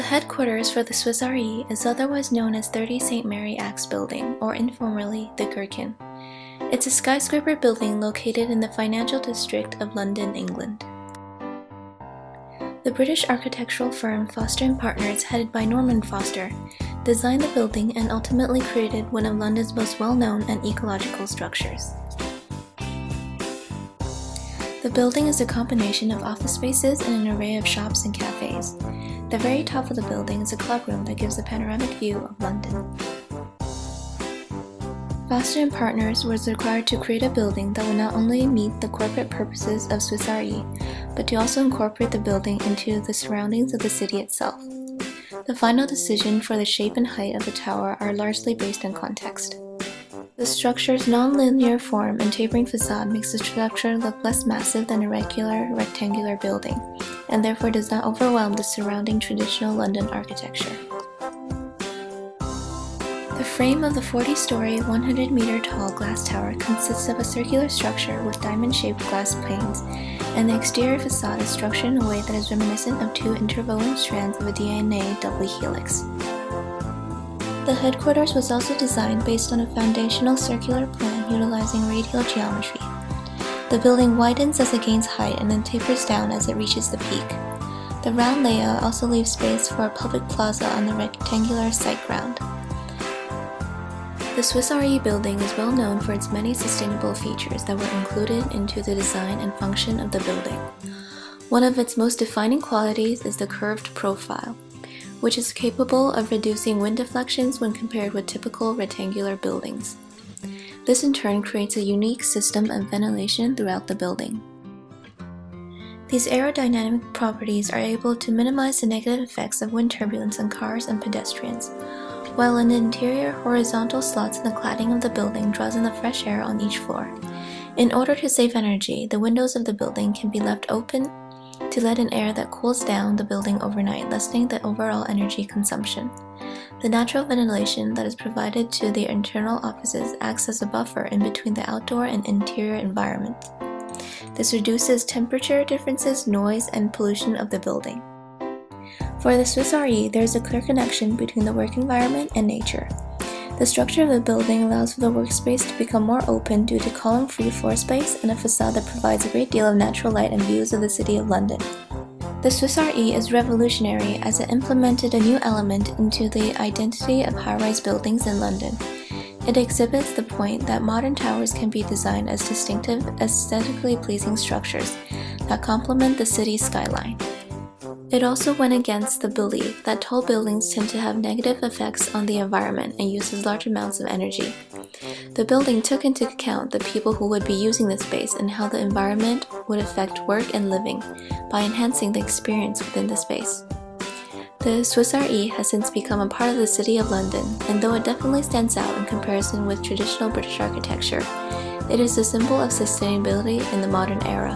headquarters for the Swiss Re is otherwise known as 30 St. Mary Axe Building, or informally, the Gherkin. It's a skyscraper building located in the financial district of London, England. The British architectural firm Foster & Partners, headed by Norman Foster, designed the building and ultimately created one of London's most well-known and ecological structures. The building is a combination of office spaces and an array of shops and cafes. The very top of the building is a clubroom that gives a panoramic view of London. Foster & Partners was required to create a building that would not only meet the corporate purposes of Swiss Re, but to also incorporate the building into the surroundings of the city itself. The final decision for the shape and height of the tower are largely based on context. The structure's non-linear form and tapering facade makes the structure look less massive than a regular rectangular building, and therefore does not overwhelm the surrounding traditional London architecture. The frame of the 40-story, 100-meter-tall glass tower consists of a circular structure with diamond-shaped glass planes, and the exterior facade is structured in a way that is reminiscent of two interwoven strands of a DNA double helix. The headquarters was also designed based on a foundational circular plan utilizing radial geometry. The building widens as it gains height and then tapers down as it reaches the peak. The round layout also leaves space for a public plaza on the rectangular site ground. The Swiss Re building is well known for its many sustainable features that were included into the design and function of the building. One of its most defining qualities is the curved profile, which is capable of reducing wind deflections when compared with typical rectangular buildings. This in turn creates a unique system of ventilation throughout the building. These aerodynamic properties are able to minimize the negative effects of wind turbulence on cars and pedestrians, while in the interior, horizontal slots in the cladding of the building draws in the fresh air on each floor. In order to save energy, the windows of the building can be left open to let in air that cools down the building overnight, lessening the overall energy consumption. The natural ventilation that is provided to the internal offices acts as a buffer in between the outdoor and interior environment. This reduces temperature differences, noise, and pollution of the building. For the Swiss Re, there is a clear connection between the work environment and nature. The structure of the building allows for the workspace to become more open due to column-free floor space and a facade that provides a great deal of natural light and views of the City of London. The Swiss Re is revolutionary as it implemented a new element into the identity of high-rise buildings in London. It exhibits the point that modern towers can be designed as distinctive, aesthetically pleasing structures that complement the city's skyline. It also went against the belief that tall buildings tend to have negative effects on the environment and uses large amounts of energy. The building took into account the people who would be using the space and how the environment would affect work and living by enhancing the experience within the space. The Swiss Re has since become a part of the City of London, and though it definitely stands out in comparison with traditional British architecture, it is a symbol of sustainability in the modern era.